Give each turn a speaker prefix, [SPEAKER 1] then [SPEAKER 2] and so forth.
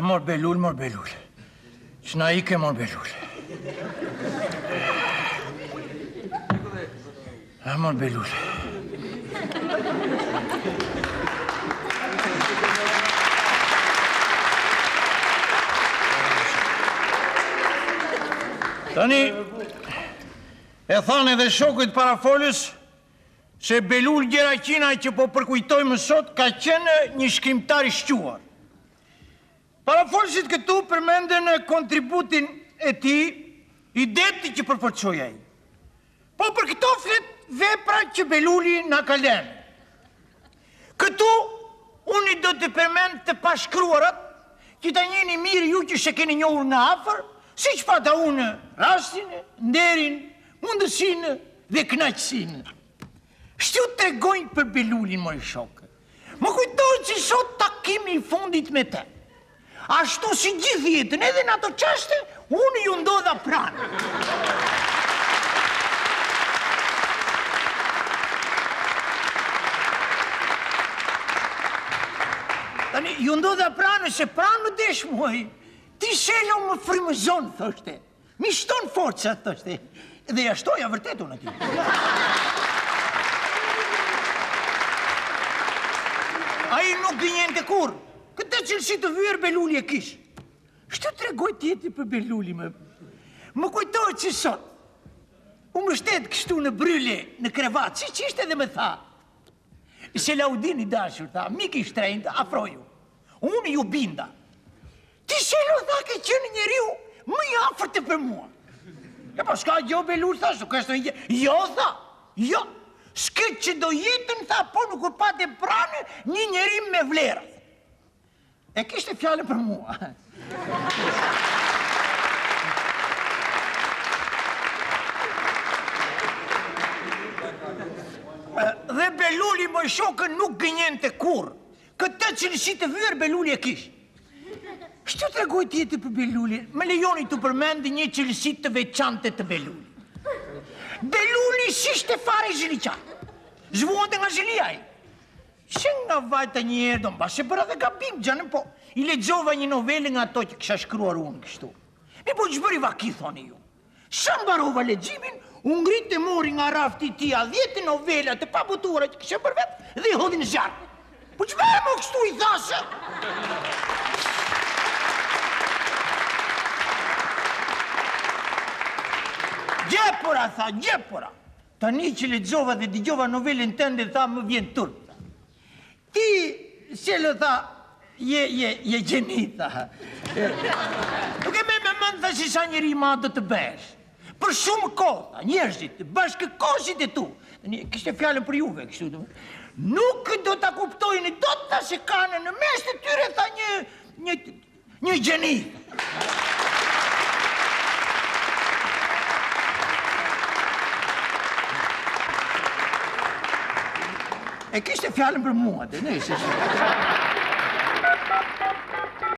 [SPEAKER 1] Mor Belul. Qëna ike, mor Belul. Mor Belul. Tani, e thanë edhe shokët parafolës se Belul Gjeraqinaj që po përkujtojmë sot ka qenë një shkrimtar i shquar. Parafolësit këtu përmenden kontributin e ti, ideti që përforcoja i. Po për këto flet vepra që Beluli na ka lënë. Këtu, unë i do të përmend të pashkruarat që ta njeni mirë ju që se keni njohur në afër, si që pata unë rastin, nderin, mundësinë dhe knaqësinë. Shtu të regojnë për Belulin, mori shokë. Më kujtojnë që sot takimi i fundit me te. Ashtu si gjithë jetën, edhe në ato qaste, unë ju ndodha pranë. Tani, ju ndodha pranë, se pranë më desh muaj. Ti selo më frimëzon, thoshte. Mi shton forcat, thoshte. Dhe ja shtoja vërtet unë ati. A i nuk gënjen të kur. Këtë cilësi të vyrë Beluli e kishë. Shtu të regoj tjeti për Beluli më. Më kujtojë që sot. U më shtetë kështu në bryle, në krevat, si që ishte dhe më tha. Se Laudin i dashur, tha, miki shtrejnë, afroju. Unë ju binda. Ti shelo, tha, ke qenë njeriu më i afërte për mua. E pa shka gjo Belul, tha, së kështë një... Jo, tha, jo. S'ke që do jetën, tha, po nuk kur pate pranë një njeri me vlerë. E kishte fjallën për mua. Dhe Beluli më shokën nuk gënjen të kur. Këtë cilësi të vyrë Beluli e kishë. Shtu të regoj tjetë për Beluli, me lejoni të përmendi një cilësi të veçante të Beluli. Beluli s'ishte fare zhiliqatë. Zvuonte nga zhiliaj. Që nga vajta njerë, do mba se bëra dhe gabim, gjanëm po. I lexova një novele nga ato që kësha shkruar unë kështu. Mi po që bëri vaki, thoni ju. Sa mbarova leximin, u ngrit e mori nga rafti tia 10 novela të pabutura që kësha për vetë dhe i hodhi në zjarë. Po që bëre më kështu i thashe? Gjepora, tha, gjepora. Tani që lexova dhe dëgjova novelën tënde, tha, më vjen turp. Ti, se lë, tha, je gjeni, tha. Nuk e me mëndë, tha, si sa njëri ma do të besh. Për shumë kohë, njerëzit, bashkë kosit e tu. Kishte fjallën për juve, kështu. Nuk do të kuptojnë, do të ta se kanë në mes të tyre, tha, një gjeni. E kishte fjallën për mua, të ne, se